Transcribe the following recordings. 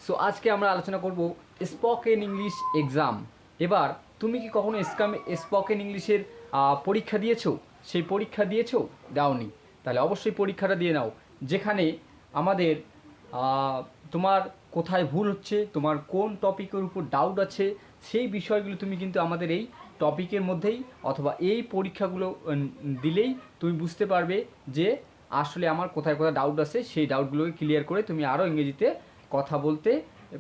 So আজকে আমরা আলোচনা করব স্পোকেন ইংলিশ এক্সাম। এবার তুমি কি কখনো স্পোকেন ইংলিশের পরীক্ষা দিয়েছো? সেই পরীক্ষা দিয়েছো? দাওনি? তাহলে অবশ্যই পরীক্ষাটা দিয়ে নাও, যেখানে আমাদের তোমার কোথায় ভুল হচ্ছে, তোমার কোন টপিকের উপর ডাউট আছে, সেই বিষয়গুলো তুমি কিন্তু আমাদের এই টপিকের মধ্যেই অথবা এই পরীক্ষাগুলো দিলেই তুমি বুঝতে পারবে যে আসলে আমার কোথায় কোথায় ডাউট আছে। সেই ডাউটগুলোকে ক্লিয়ার করে তুমি আরও ইংরেজিতে কথা বলতে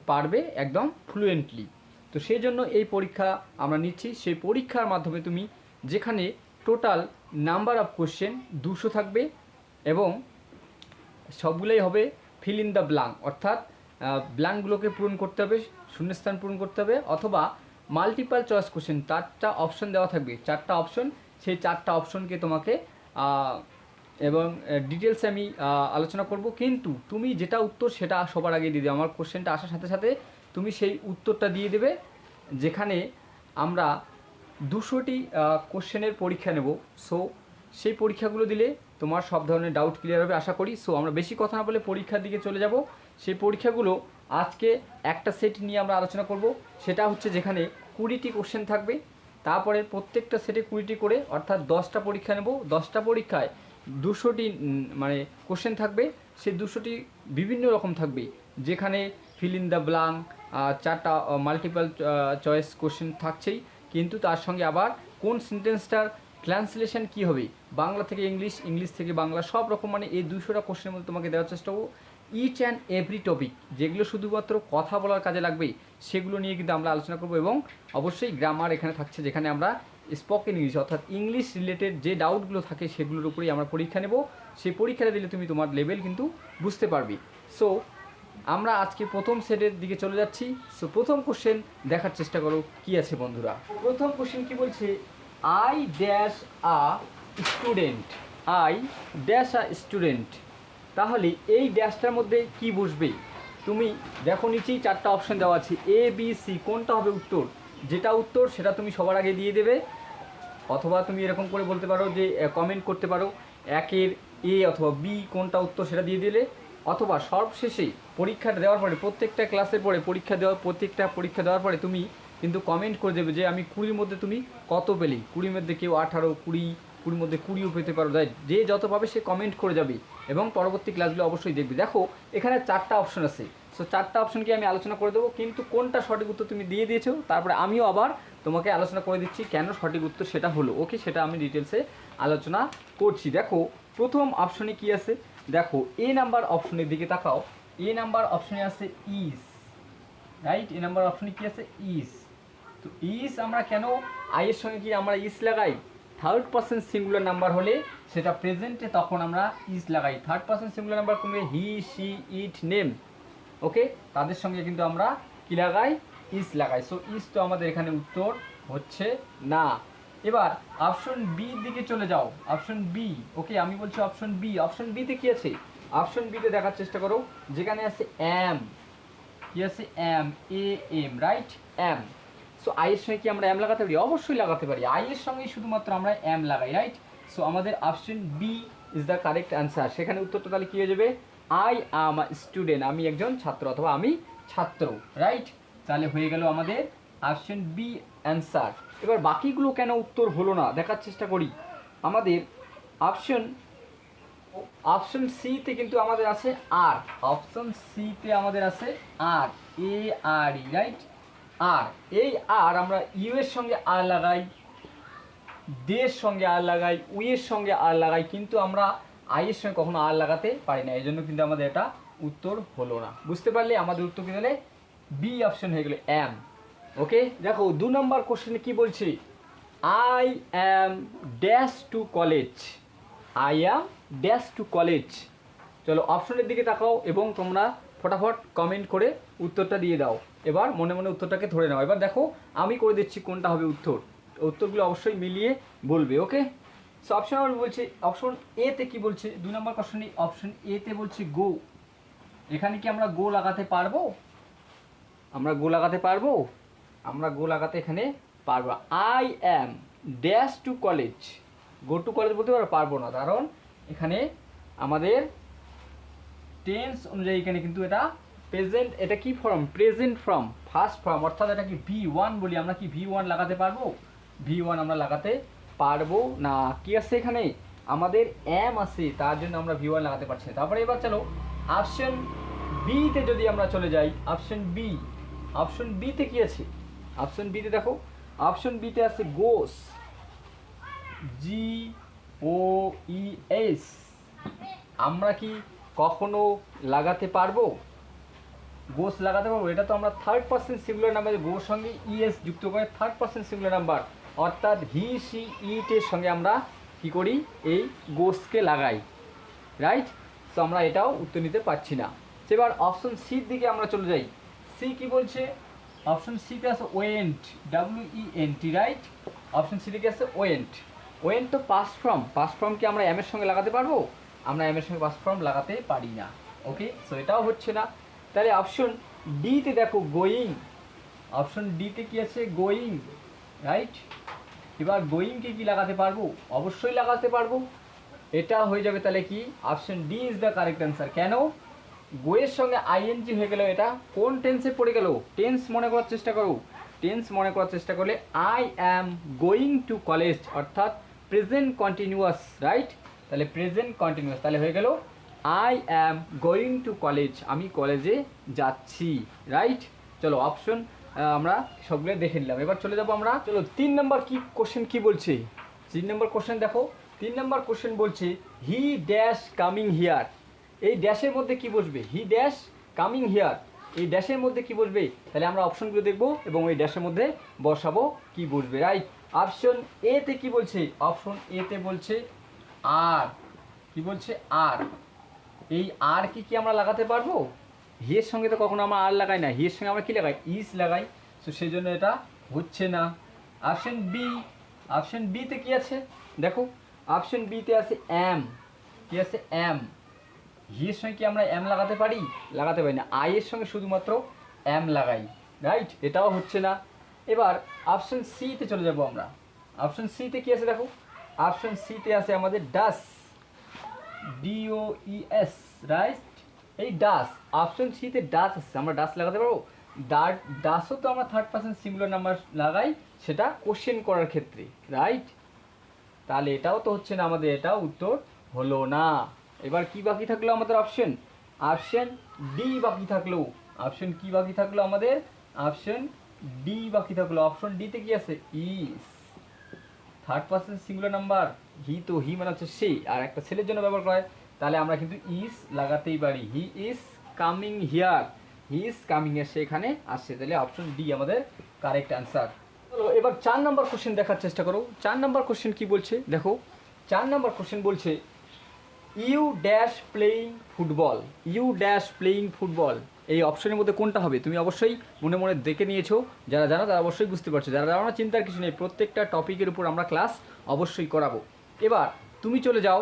পারবে একদম ফ্লুয়েন্টলি। তো সেই জন্য এই পরীক্ষা আমরা নিচ্ছি। সেই পরীক্ষার মাধ্যমে তুমি যেখানে টোটাল নাম্বার অফ কোশ্চেন 200 থাকবে এবং সবগুলোই হবে ফিল ইন দ্য ব্ল্যাঙ্ক, অর্থাৎ ব্ল্যাঙ্কগুলোকে পূরণ করতে হবে, শূন্যস্থান পূরণ করতে হবে, অথবা মাল্টিপাল চয়েস কোশ্চেন 4টা অপশন দেওয়া থাকবে, 4টা অপশন, সেই 4টা অপশনকে তোমাকে এবং ডিটেলসে আমি আলোচনা করব। কিন্তু তুমি যেটা উত্তর সেটা সবার আগে দিয়ে দেবে। আমার কোশ্চেনটা আসার সাথে সাথে তুমি সেই উত্তরটা দিয়ে দেবে। যেখানে আমরা 200টি কোশ্চেনের পরীক্ষা নেব। সো সেই পরীক্ষাগুলো দিলে তোমার সব ধরনের ডাউট ক্লিয়ার হবে আশা করি। সো আমরা বেশি কথা না বলে পরীক্ষার দিকে চলে যাব। সেই পরীক্ষাগুলো আজকে একটা সেট নিয়ে আমরা আলোচনা করব। সেটা হচ্ছে যেখানে 20টি কোশ্চেন থাকবে, তারপরে প্রত্যেকটা সেটে 20টি করে, অর্থাৎ 10টা পরীক্ষা নেব। 10টা পরীক্ষায় 200টি মানে কোশ্চেন থাকবে। সেই 200টি বিভিন্ন রকম থাকবে, যেখানে ফিল ইন দ্য ব্ল্যাঙ্ক, 4টা মাল্টিপল চয়েস কোশ্চেন থাকছেই, কিন্তু তার সঙ্গে আবার কোন সেন্টেন্সটার ট্রান্সলেশন কী হবে, বাংলা থেকে ইংলিশ, ইংলিশ থেকে বাংলা, সব রকম মানে এই 200টা কোশ্চেনের মধ্যে তোমাকে দেওয়ার চেষ্টা করবো। ইচ অ্যান্ড এভরি টপিক যেগুলো শুধুমাত্র কথা বলার কাজে লাগবে সেগুলো নিয়ে কিন্তু আমরা আলোচনা করব। এবং অবশ্যই গ্রামার এখানে থাকছে, যেখানে আমরা স্পোকেন ইংলিশ অর্থাৎ ইংলিশ রিলেটেড যে ডাউটগুলো থাকে সেগুলোর উপরেই আমরা পরীক্ষা নেব। সেই পরীক্ষাটা দিলে তুমি তোমার লেভেল কিন্তু বুঝতে পারবে। সো আমরা আজকে প্রথম সেটের দিকে চলে যাচ্ছি। সো প্রথম কোশ্চেন দেখার চেষ্টা করো কি আছে বন্ধুরা। প্রথম কোশ্চেন কি বলছে, I dash a student, I dash a student. তাহলে এই ড্যাশটার মধ্যে কি বসবে? তুমি দেখো নিচেই 4টা অপশন দেওয়া আছে, এ বি সি, কোনটা হবে উত্তর? যেটা উত্তর সেটা তুমি সবার আগে দিয়ে দেবে, অথবা তুমি এরকম করে বলতে পারো যে কমেন্ট করতে পারো 1-এর এ অথবা বি কোনটা উত্তর সেটা দিয়ে দিলে, অথবা সর্বশেষে পরীক্ষাটা দেওয়ার পরে প্রত্যেকটা ক্লাসের পরে প্রত্যেকটা পরীক্ষা দেওয়ার পরে তুমি কিন্তু কমেন্ট করে দেবে যে আমি 20-র মধ্যে তুমি কত পেলে। 20-র মধ্যে কেউ 18, 20-র মধ্যে 20ও পেতে পারো, তাই যে যত পাবে সে কমেন্ট করে যাবে এবং পরবর্তী ক্লাসগুলো অবশ্যই দেখবে। দেখো এখানে 4টা অপশন আছে। সো 4টা অপশনকে আমি আলোচনা করে দেবো, কিন্তু কোনটা সঠিক উত্তর তুমি দিয়ে দিয়েছো, তারপরে আমিও আবার তোমাকে আলোচনা করে দিচ্ছি কেন সঠিক উত্তর সেটা হলো। ওকে, সেটা আমি ডিটেলসে আলোচনা করছি। দেখো প্রথম অপশনে কি আছে, দেখো এ নাম্বার অপশনের দিকে তাকাও। এ নাম্বার অপশনে আছে ইজ, রাইট? এ নাম্বার অপশনে কি আছে? ইজ। তো ইজ আমরা কেন আইয়ের সঙ্গে কি আমরা ইজ লাগাই? থার্ড পারসন সিঙ্গুলার নাম্বার হলে সেটা প্রেজেন্টে তখন আমরা ইজ লাগাই। থার্ড পারসন সিঙ্গুলার নাম্বার কোনবে? He, she, it, name, okay, তাদের সঙ্গে কিন্তু আমরা কি লাগাই? ইজ লাগাই। সো ইজ তো আমাদের এখানে উত্তর হচ্ছে না। এবার অপশন বি দিকে চলে যাও, অপশন বি। ওকে, আমি বলছি অপশন বি। অপশন বিতে কি আছে? অপশন বিতে দেখার চেষ্টা করো, যেখানে আছে এম। কি আছে? M, A M, right? M. So আইয়ের সঙ্গে কি আমরা এম লাগাতে পারি? অবশ্যই লাগাতে পারি। আইয়ের সঙ্গেই শুধুমাত্র আমরা এম লাগাই, রাইট? সো আমাদের option B is the correct answer. সেখানে উত্তরটা তাহলে কী হয়ে যাবে? আই অ্যাম আ স্টুডেন্ট, আমি একজন ছাত্র অথবা আমি ছাত্র, রাইট? তাহলে হয়ে গেল আমাদের অপশন বি অ্যান্সার। এবার বাকিগুলো কেন উত্তর হলো না দেখার চেষ্টা করি। আমাদের অপশন সিতে কিন্তু আমাদের আছে আর, অপশন সিতে আমাদের আছে আর, এ আর ই, রাইট? আর এই আর আমরা ইউ এর সঙ্গে আর লাগাই, দের সঙ্গে আর লাগাই, উইয়ের সঙ্গে আর লাগাই, কিন্তু আমরা আইয়ের সঙ্গে কখনো আর লাগাতে পারি না। এই জন্য কিন্তু আমাদের এটা উত্তর হলো না। বুঝতে পারলে আমাদের উত্তর কি হলে বি অপশন হয়ে গেল, এম। ওকে, দেখো 2 নম্বর কোশ্চেনে কি বলছি, I am dash to college, I am dash to college. চলো অপশনের দিকে তাকাও এবং তোমরা ফটাফট কমেন্ট করে উত্তরটা দিয়ে দাও। এবার মনে মনে উত্তরটাকে ধরে নাও। এবার দেখো আমি করে দিচ্ছি কোনটা হবে উত্তর, উত্তরগুলো অবশ্যই মিলিয়ে বলবে। ওকে, সো অপশন নাম্বার বলছে, অপশন এতে কি বলছে? 2 নম্বর কোশ্চেনে অপশন এতে বলছে গো। এখানে কি আমরা গো লাগাতে পারবো? আমরা গো লাগাতে পারবো? আমরা গো লাগাতে এখানে পারবো। I am dash to college, go to college বলতে পারবো না, কারণ এখানে আমাদের টেন্স অনুযায়ী এখানে কিন্তু এটা প্রেজেন্ট, এটা কি form? Present form, first form, অর্থাৎ এটা কি V1 বলি আমরা, কি V1 লাগাতে পারবো? V1 আমরা লাগাতে পারবো না। কি আছে এখানে? আমাদের এম আছে, তার জন্য আমরা V1 লাগাতে পারছি না। তারপরে এবার চলো অপশন বিতে যদি আমরা চলে যাই, অপশন বি, অপশন বিতে কি আছে? অপশন বিতে দেখো, অপশন বিতে আছে গোস, GOES। আমরা কি কখনো লাগাতে পারবো? গোস লাগাতে পারবো? এটা তো আমরা থার্ড পার্সন সিঙ্গুলার নাম্বার, গোর সঙ্গে ইএস যুক্ত করে থার্ড পার্সন সিঙ্গুলার নাম্বার, অর্থাৎ হি, সি, ইটের সঙ্গে আমরা কি করি? এই গোসকে লাগাই, রাইট? তো আমরা এটাও উত্তর নিতে পারছি না। এবার অপশন সির দিকে আমরা চলে যাই। সি কি বলছে? অপশন সিতে আছে went, WENT, right? Option C দিকে আছে ওয়েন্ট। ওয়েন্ট তো পাস্ট ফর্ম, পাস্ট ফর্ম কি আমরা এম এর সঙ্গে লাগাতে পারবো? আমরা এম এর সঙ্গে পাস্ট ফর্ম লাগাতে পারি না। ওকে, সো এটাও হচ্ছে না। তাহলে অপশন ডিতে দেখো গোয়িং, অপশন ডিতে কি আছে? Going, right? এবার গোয়িংকে কি লাগাতে পারবো? অবশ্যই লাগাতে পারবো। এটা হয়ে যাবে তাহলে কি? Option D is the correct answer. কেন? গোয়ের সঙ্গে আইএনজি হয়ে গেল, এটা কোন টেন্সে পড়ে গেল? টেন্স মনে করার চেষ্টা করো। টেন্স মনে করার চেষ্টা করলে I am going to college, অর্থাৎ প্রেজেন্ট কন্টিনিউয়াস, রাইট? তাহলে প্রেজেন্ট কন্টিনিউয়াস, তাহলে হয়ে গেল I am going to college, আমি কলেজে যাচ্ছি, রাইট? চলো অপশন আমরা সবগুলো দেখে নিলাম। এবার চলে যাবো আমরা, চলো 3 নম্বর কি কোশ্চেন কি বলছে? 3 নম্বর কোশ্চেন দেখো, 3 নম্বর কোশ্চেন বলছে হি ড্যাশ কামিং হিয়ার। এই ড্যাশের মধ্যে কি বসবে? হি ড্যাশ কামিং হিয়ার, এই ড্যাশের মধ্যে কি বসবে? তাহলে আমরা অপশনগুলো দেখবো এবং ওই ড্যাশের মধ্যে বসাবো কি বসবে, রাইট? অপশন এতে কি বলছে? অপশন এতে বলছে আর, কি বলছে? আর। এই আর কি আমরা লাগাতে পারবো? হিয়ের সঙ্গে তো কখনো আমরা আর লাগাই না, হিয়ের সঙ্গে আমরা কি লাগাই? ইস লাগাই। তো সেই জন্য এটা হচ্ছে না। অপশন বি, অপশন বিতে কি আছে দেখো, অপশন বিতে আছে এম, কি আছে? এম। হিয়ের সঙ্গে কি আমরা এম লাগাতে পারি? লাগাতে পারি না। আই এর সঙ্গে শুধুমাত্র এম লাগাই, রাইট? এটাও হচ্ছে না। এবার অপশন সিতে চলে যাব আমরা। অপশন সিতে কি আছে দেখো, অপশন সিতে আছে আমাদের ডাস, DOES, রাইট? এই ডাস, অপশন সিতে ডাস আছে, আমরা ডাস লাগাতে পারবো? ডাসও তো আমরা থার্ড পার্সন সিঙ্গুলার নাম্বার লাগাই, সেটা কোশ্চেন করার ক্ষেত্রে, রাইট? তাহলে এটাও তো হচ্ছে না আমাদের, এটাও উত্তর হলো না। এবার কি বাকি থাকলো আমাদের? অপশন, অপশন ডি বাকি থাকলো। অপশন কি বাকি থাকলো আমাদের? অপশন ডি বাকি থাকলো। অপশন ডিতে কি আছে? ইস, থার্ড পার্সন সিঙ্গুলার নাম্বার, হি তো হি মানে হচ্ছে সে, আর একটা ছেলের জন্য ব্যবহার করা হয়, তাহলে আমরা কিন্তু ইস লাগাতেই পারি। He is coming here, he is coming এর সেখানে আসছে, তাহলে অপশন ডি আমাদের কারেক্ট অ্যান্সার। চলো এবার 4 নম্বর কোশ্চেন দেখার চেষ্টা করো। 4 নম্বর কোশ্চেন কি বলছে দেখো, 4 নম্বর কোশ্চেন বলছে you dash playing football, you dash playing football. এই অপশনের মধ্যে কোনটা হবে? তুমি অবশ্যই মনে মনে দেখে নিয়েছো, যারা জানো তারা অবশ্যই বুঝতে পারছো, যারা জানো না চিন্তার কিছু নেই, প্রত্যেকটা টপিকের উপর আমরা ক্লাস অবশ্যই করাবো। এবার তুমি চলে যাও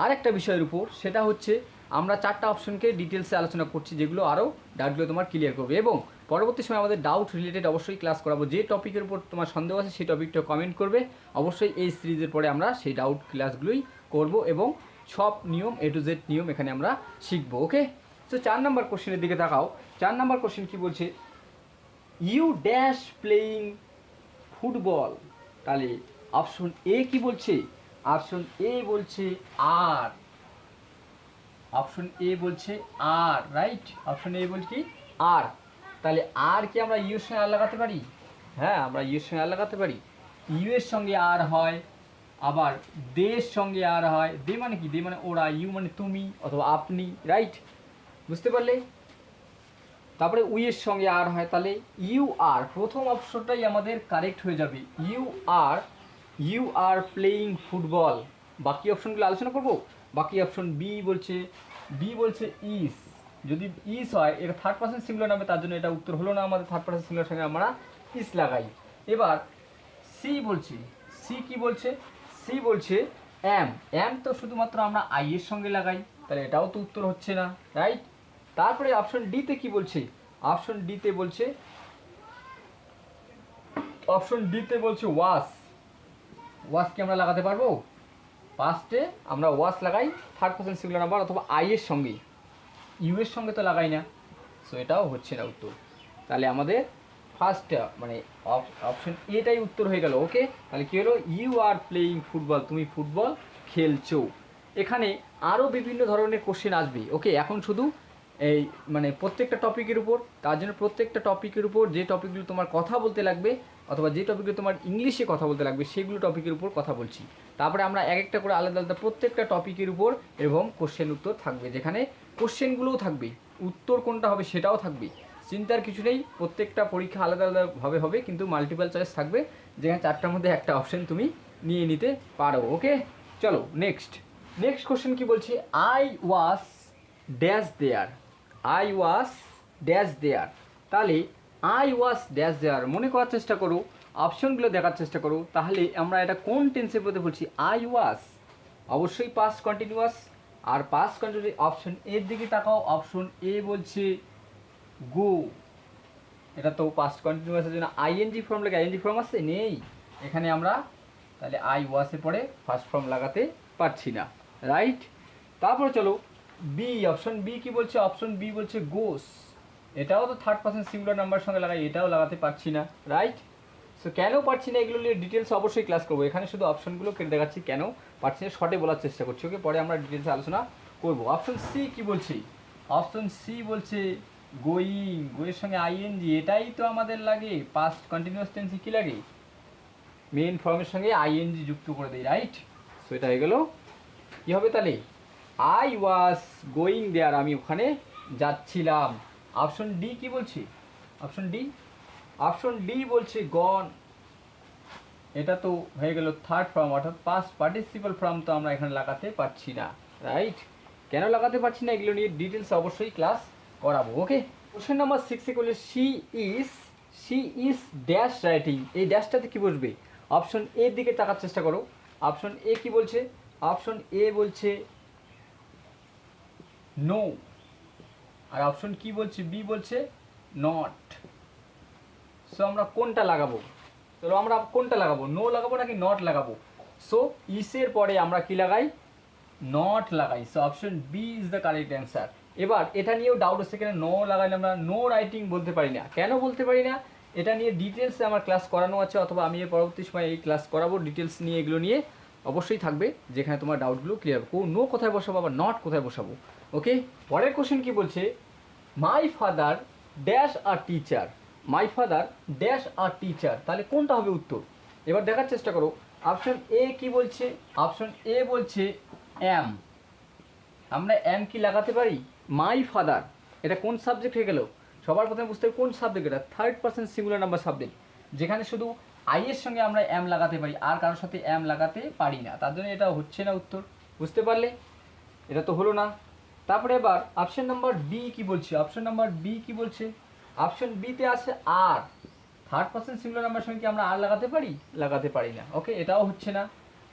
আরেকটা বিষয়ের উপর, সেটা হচ্ছে আমরা 4টা অপশনকে ডিটেলসে আলোচনা করছি, যেগুলো আরও ডাউটগুলো তোমার ক্লিয়ার করবে, এবং পরবর্তী সময় আমাদের ডাউট রিলেটেড অবশ্যই ক্লাস করাবো। যে টপিকের উপর তোমার সন্দেহ আছে সেই টপিকটা কমেন্ট করবে, অবশ্যই এই সিরিজের পরে আমরা সেই ডাউট ক্লাসগুলোই করব, এবং সব নিয়ম A to Z নিয়ম এখানে আমরা শিখবো। ওকে, তো 4 নম্বর কোশ্চেনের দিকে তাকাও। 4 নম্বর কোশ্চেন কি বলছে? You dash playing football. তাহলে অপশন এ কি বলছে? অপশন এ বলছে আর, অপশন এ বলছে আর, রাইট? অপশন এ বলছে কি? আর। তাহলে আর কি আমরা ইউ এর সঙ্গে আর লাগাতে পারি? হ্যাঁ, আমরা ইউ এর সঙ্গে আর লাগাতে পারি। ইউ এর সঙ্গে আর হয়, আবার দেশ সঙ্গে আর হয়। দে মানে কি? দে মানে ওরা, ইউ মানে তুমি অথবা আপনি, রাইট? বুঝতে পারলে? তারপরে উই এর সঙ্গে আর হয়, তাহলে ইউ আর, প্রথম অপশনটাই আমাদের কারেক্ট হয়ে যাবে। You are playing football. বাকি অপশনগুলো আলোচনা করব। বাকি অপশন বি বলছে ইস। যদি ইস হয়, এটা থার্ড পার্সন সিঙ্গুলার নামে, তার জন্য এটা উত্তর হলো না আমাদের। থার্ড পার্সন সিঙ্গুলার সঙ্গে আমরা ইস লাগাই। এবার সি বলছে, সি কি বলছে? সি বলছে এম তো শুধুমাত্র আমরা আই এর সঙ্গে লাগাই, তাহলে এটাও তো উত্তর হচ্ছে না, রাইট? তারপরে অপশন ডিতে কি বলছে? অপশন ডিতে বলছে ওয়াস কি আমরা লাগাতে পারবো? ফার্স্টে আমরা ওয়াস লাগাই থার্ড পার্সন সিঙ্গুলার নাম্বার অথবা আই এর সঙ্গে, ইউ এর সঙ্গে তো লাগাই না। সো এটাও হচ্ছে না উত্তর। তাহলে আমাদের ফার্স্ট মানে অপশন এটাই উত্তর হয়ে গেল। ওকে, তাহলে কী হলো, ইউ আর প্লেয়িং ফুটবল, তুমি ফুটবল খেলছো। এখানে আরও বিভিন্ন ধরনের কোশ্চেন আসবে। ওকে, এখন শুধু এই মানে প্রত্যেকটা টপিকের উপর, তার জন্য প্রত্যেকটা টপিকের উপর যে টপিকগুলো তোমার কথা বলতে লাগবে অথবা যে টপিকগুলো তোমার ইংলিশে কথা বলতে লাগবে সেগুলো টপিকের উপর কথা বলছি। তারপরে আমরা এক একটা করে আলাদা আলাদা প্রত্যেকটা টপিকের উপর এবং কোশ্চেন উত্তর থাকবে, যেখানে কোশ্চেনগুলোও থাকবে, উত্তর কোনটা হবে সেটাও থাকবে। চিন্তার কিছু নেই, প্রত্যেকটা পরীক্ষা আলাদা আলাদাভাবে হবে, কিন্তু মাল্টিপল চয়েস থাকবে, যেখানে চারটার মধ্যে একটা অপশন তুমি নিয়ে নিতে পারো। ওকে, চলো নেক্সট কোশ্চেন কি বলছে, I was dash there, I was dash there. তাহলে আই ওয়াজ ড্যাশ দেয়ার মনে করার চেষ্টা করো, অপশনগুলো দেখার চেষ্টা করো, তাহলে আমরা এটা কোন টেন্সের মধ্যে বলছি। আই ওয়াজ অবশ্যই পাস্ট কন্টিনিউয়াস, আর পাস্ট কন্টিনিউয়াস অপশন এর দিকে তাকাও, অপশন এ বলছে গো, এটা তো পাস্ট কন্টিনিউয়াসের জন্য আইএনজি ফর্ম লাগে, আইএনজি ফর্ম আছে নেই এখানে, আমরা তাহলে আই ওয়াসে পরে ফার্স্ট ফর্ম লাগাতে পারছি না, রাইট। তারপরে চলো বি, অপশন বি কি বলছে, অপশন বি বলছে গোস, এটাও তো থার্ড পারসন সিঙ্গুলার নাম্বার সঙ্গে লাগাই, এটাও লাগাতে পারছি না, রাইট। সো কেন পারছি না এগুলো নিয়ে ডিটেলস অবশ্যই ক্লাস করবো, এখানে শুধু অপশনগুলো কেটে দেখাচ্ছি কেন পারছি না, শর্টে বলার চেষ্টা করছি। ওকে, পরে আমরা ডিটেলসে আলোচনা করবো। অপশন সি কি বলছি, অপশন সি বলছে গোয়িং, গোয়ের সঙ্গে আইএনজি, এটাই তো আমাদের লাগে পাস্ট কন্টিনিউয়াস টেন্সে কি লাগে, মেইন ফর্মের সঙ্গে আইএনজি যুক্ত করে দেয়, রাইট। সো এটা হয়ে গেল কী হবে তাহলে, আই ওয়াজ গোয়িং দেয়ার, আমি ওখানে যাচ্ছিলাম। অপশন ডি কি বলছি, অপশন ডি, অপশন ডি বলছে গন, এটা তো হয়ে গেল থার্ড ফর্ম, অর্থাৎ পাস্ট পার্টিসিপাল ফর্ম তো আমরা এখানে লাগাতে পারছি না, রাইট। কেন লাগাতে পারছি না এগুলো নিয়ে ডিটেলস অবশ্যই ক্লাস করাবো। ওকে, কোশ্চেন নাম্বার 6 বলে শি ইজ ড্যাশ রাইটিং, এই ড্যাশটাতে কি বসবে, অপশন এর দিকে তাকার চেষ্টা করো, অপশন এ কি বলছে, অপশন এ বলছে নো, আর অপশন কি বলছে, বি বলছে নট। সো আমরা কোনটা লাগাবো, চলো আমরা কোনটা লাগাবো, নো লাগাবো নাকি নট লাগাবো। সো ইসের পরে আমরা কি লাগাই, নট লাগাই। So option B is the correct answer. এবার এটা নিয়েও ডাউট হচ্ছে, কেন নো লাগাইলে আমরা নো রাইটিং বলতে পারি না, কেন বলতে পারি না, এটা নিয়ে ডিটেলসে আমার ক্লাস করানো আছে, অথবা আমি এর পরবর্তী সময় এই ক্লাস করাবো, ডিটেলস নিয়ে এগুলো নিয়ে অবশ্যই থাকবে, যেখানে তোমার ডাউটগুলো ক্লিয়ার হবে, নো কোথায় বসাবো আবার নট কোথায় বসাবো। ওকে, পরের কোশ্চেন কি বলছে, my father dash are teacher, my father dash are teacher, তাহলে কোনটা হবে উত্তর, এবার দেখার চেষ্টা করো। অপশন এ কি বলছে, অপশন এ বলছে অ্যাম, আমরা অ্যাম কি লাগাতে পারি, মাই ফাদার এটা কোন সাবজেক্ট হয়ে গেল, সবার প্রথমে বুঝতে হবে কোন সাবজেক্ট, এটা third person singular number subject, যেখানে শুধু আই এর সঙ্গে আমরা অ্যাম লাগাতে পারি, আর কারোর সাথে অ্যাম লাগাতে পারি না, তার জন্য এটা হচ্ছে না উত্তর, বুঝতে পারলে, এটা তো হলো না। তারপরে এবার অপশন নাম্বার বি কি বলছে, অপশন নাম্বার বি কি বলছে, অপশন বিতে আছে আর, থার্ড পারসন সিঙ্গুলার নাম্বার সঙ্গে কি আমরা আর লাগাতে পারি, লাগাতে পারি না। ওকে, এটাও হচ্ছে না।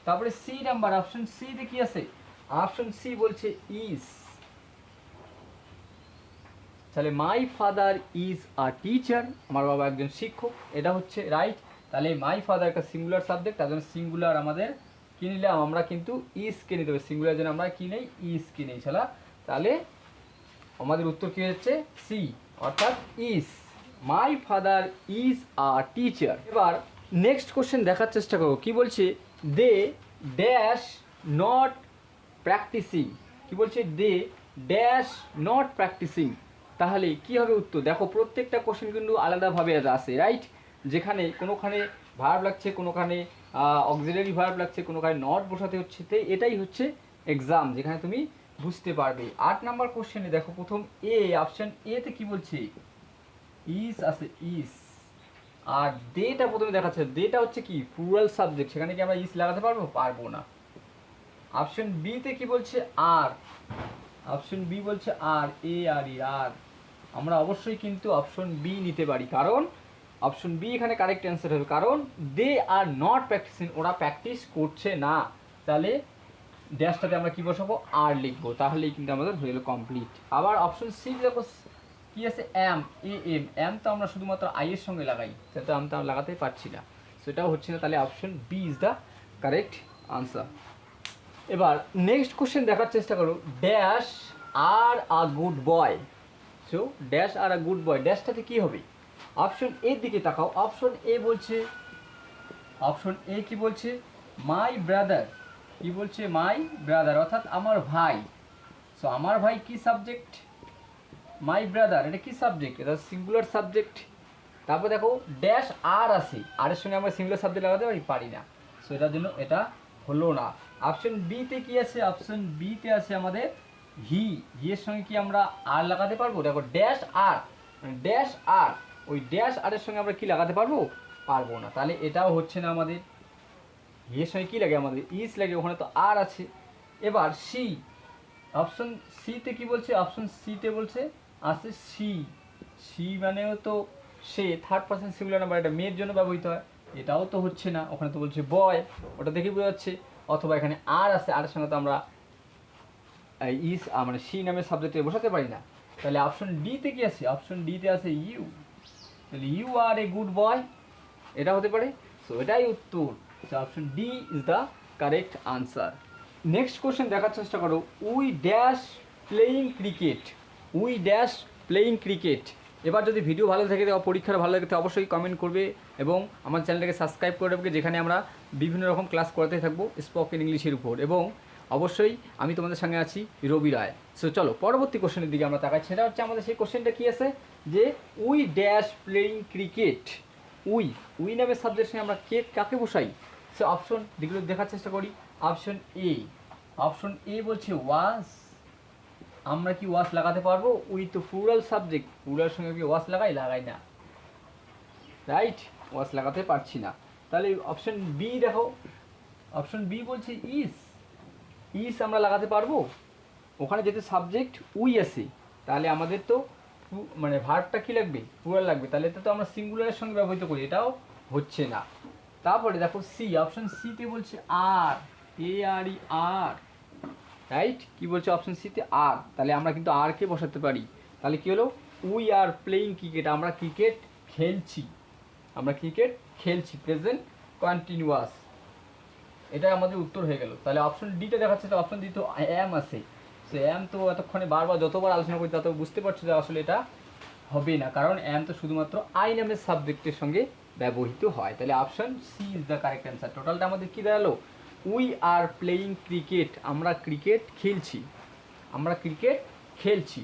তারপরে সি নাম্বার, অপশন সিতে কি আছে, অপশন সি বলছে ইজ, তাহলে my father is a teacher, আমার বাবা একজন শিক্ষক, এটা হচ্ছে রাইট। তাহলে মাই ফাদার একটা সিঙ্গুলার সাবজেক্ট, তার জন্য সিঙ্গুলার আমাদের কি নিলাম, আমরা কিন্তু ইজকে নিতে হবে, সিঙ্গুলার জন্য আমরা কি নেই, ইজকে নেই ছাড়া, তাহলে আমাদের উত্তর কী হচ্ছে সি, অর্থাৎ is, my father is a teacher. এবার নেক্সট কোশ্চেন দেখার চেষ্টা করো, কি বলছে, দে ড্যাশ নট প্র্যাকটিসিং, কি বলছে, দে ড্যাশ নট প্র্যাকটিসিং, তাহলে কি হবে উত্তর, দেখো প্রত্যেকটা কোশ্চেন কিন্তু আলাদাভাবে আসে, রাইট, যেখানে কোনোখানে ভার্ব লাগছে, কোনোখানে অক্সিলারি ভার্ব লাগছে, কোনোখানে নট বসাতে হচ্ছে, তো এটাই হচ্ছে এক্সাম, যেখানে তুমি বুঝতে পারবে। 8 নাম্বার কোশ্চেনে দেখো প্রথম এ, অপশন এতে কি বলছে, ইজ আছে ইজ, আর দেটা প্রথমে দেখাচ্ছে, দেটা হচ্ছে কি প্লুরাল সাবজেক্ট, সেখানে কি আমরা ইজ লাগাতে পারবো, পারবো না। অপশন বিতে কি বলছে আর, অপশন বি বলছে আর, এ আর ই আর, আমরা অবশ্যই কিন্তু অপশন বি নিতে পারি, কারণ অপশন বি এখানে কারেক্ট অ্যান্সার হবে, কারণ দে আর নট প্র্যাকটিসিং, ওরা প্র্যাকটিস করছে না, তাহলে ড্যাশটাতে আমরা কি বসাবো, আর লিখবো, তাহলেই কিন্তু আমাদের হয়ে গেল কমপ্লিট। আবার অপশন সি দেখো কি আছে, এম, এ এম, এম তো আমরা শুধুমাত্র আই এর সঙ্গে লাগাই, সেটা আমরা লাগাতে পারছি না, সেটাও হচ্ছে না, তাহলে option B is the correct answer. এবার নেক্সট কোশ্চেন দেখার চেষ্টা করো, dash are a good boy, so করছো dash are a good boy, ড্যাশটাতে কী হবে? অপশন এর দিকে তাকাও। অপশন এ বলছে, অপশন এ কি বলছে? My brother. কি বলছে? মাই ব্রাদার, অর্থাৎ আমার ভাই। সো আমার ভাই কি সাবজেক্ট? মাই ব্রাদার, এটা কি সাবজেক্ট? এটা সিঙ্গুলার সাবজেক্ট। তারপর দেখো ড্যাশ আর আছে, আর এর সঙ্গে আমরা সিঙ্গুলার সাবজেক্ট লাগাতে পারি না, সো এটার জন্য এটা হলো না। অপশন বিতে কি আছে? অপশন বিতে আছে আমাদের হি। হি এর সঙ্গে কি আমরা আর লাগাতে পারবো? দেখো ড্যাশ আর, ড্যাশ আর, ওই ড্যাশ আর এর সঙ্গে আমরা কি লাগাতে পারবো? পারবো না, তাহলে এটাও হচ্ছে না আমাদের। হি এর সঙ্গে কী লাগে? আমাদের ইস লাগে, ওখানে তো আর আছে। এবার সি, অপশন সিতে কি বলছে? অপশন সিতে বলছে আছে সি। সি মানেও তো সে, থার্ড পারসন সিঙ্গুলার নাম্বার, এটা মেয়ের জন্য ব্যবহৃত হয়, এটাও তো হচ্ছে না। ওখানে তো বলছে বয়, ওটা দেখে বোঝা যাচ্ছে। অথবা এখানে আর আছে, আর সঙ্গে তো আমরা ইস মানে সি নামের সাবজেক্টে বসাতে পারি না। তাহলে অপশন ডিতে কি আছে? অপশন ডিতে আছে ইউ। তাহলে you R a good boy, এটা হতে পারে। সো এটাই উত্তর। So option D is the correct answer. Next question দেখার চেষ্টা করো। We dash playing cricket. We dash playing cricket. এবার যদি ভিডিও ভালো থাকে বা পরীক্ষার ভালো লাগে, অবশ্যই কমেন্ট করবে এবং আমার চ্যানেলটাকে সাবস্ক্রাইব করে রাখবে, যেখানে আমরা বিভিন্ন রকম ক্লাস করাতে থাকবো স্পোকেন ইংলিশের উপর। এবং অবশ্যই আমি তোমাদের সঙ্গে আছি রবি রায়। সো চলো পরবর্তী কোশ্চেনের দিকে আমরা তাকাই। সেটা হচ্ছে আমাদের সেই কোশ্চেনটা কী আছে যে we dash playing cricket. We, we নামের সাবজেক্টের সঙ্গে আমরা কে কাকে বসাই? সো অপশন দিকগুলো দেখার চেষ্টা করি। অপশন এ, অপশন এ বলছে ওয়াজ। আমরা কি ওয়াজ লাগাতে পারবো? উই তো প্লুরাল সাবজেক্ট, প্লুরাল সঙ্গে কি ওয়াজ লাগাই? লাগাই না, রাইট? ওয়াজ লাগাতে পারছি না। তাহলে অপশন বি দেখো, অপশন বি বলছে ইস। ইস আমরা লাগাতে পারবো? ওখানে যেহেতু সাবজেক্ট উই আছে, তাহলে আমাদের তো মানে ভার্বটা কী লাগবে? প্লুরাল লাগবে, তাহলে তো আমরা সিঙ্গুলারের সঙ্গে ব্যবহৃত করি, এটাও হচ্ছে না। তারপরে দেখো সি, অপশন সিতে বলছে আর, এ আর ই আর, রাইট? কি বলছে অপশন সিতে? আর, তাহলে আমরা কিন্তু আর কে বসাতে পারি। তাহলে কি হলো? উই আর প্লেয়িং ক্রিকেট, আমরা ক্রিকেট খেলছি, আমরা ক্রিকেট খেলছি, প্রেজেন্ট কন্টিনিউয়াস। এটা আমাদের উত্তর হয়ে গেল। তাহলে অপশন ডিটা দেখাচ্ছে, তো অপশন ডি তো অ্যাম আছে। সো অ্যাম তো এতক্ষণে বারবার যতবার আলোচনা করি তত বুঝতে পারছো যে আসলে এটা হবে না, কারণ অ্যাম তো শুধুমাত্র আই নামের সাবজেক্টের সঙ্গে ব্যবহৃত হয়। তাহলে option C is the correct answer. টোটালটা আমাদের কী দাঁড়ালো? উই আর প্লেয়িং ক্রিকেট, আমরা ক্রিকেট খেলছি, আমরা ক্রিকেট খেলছি।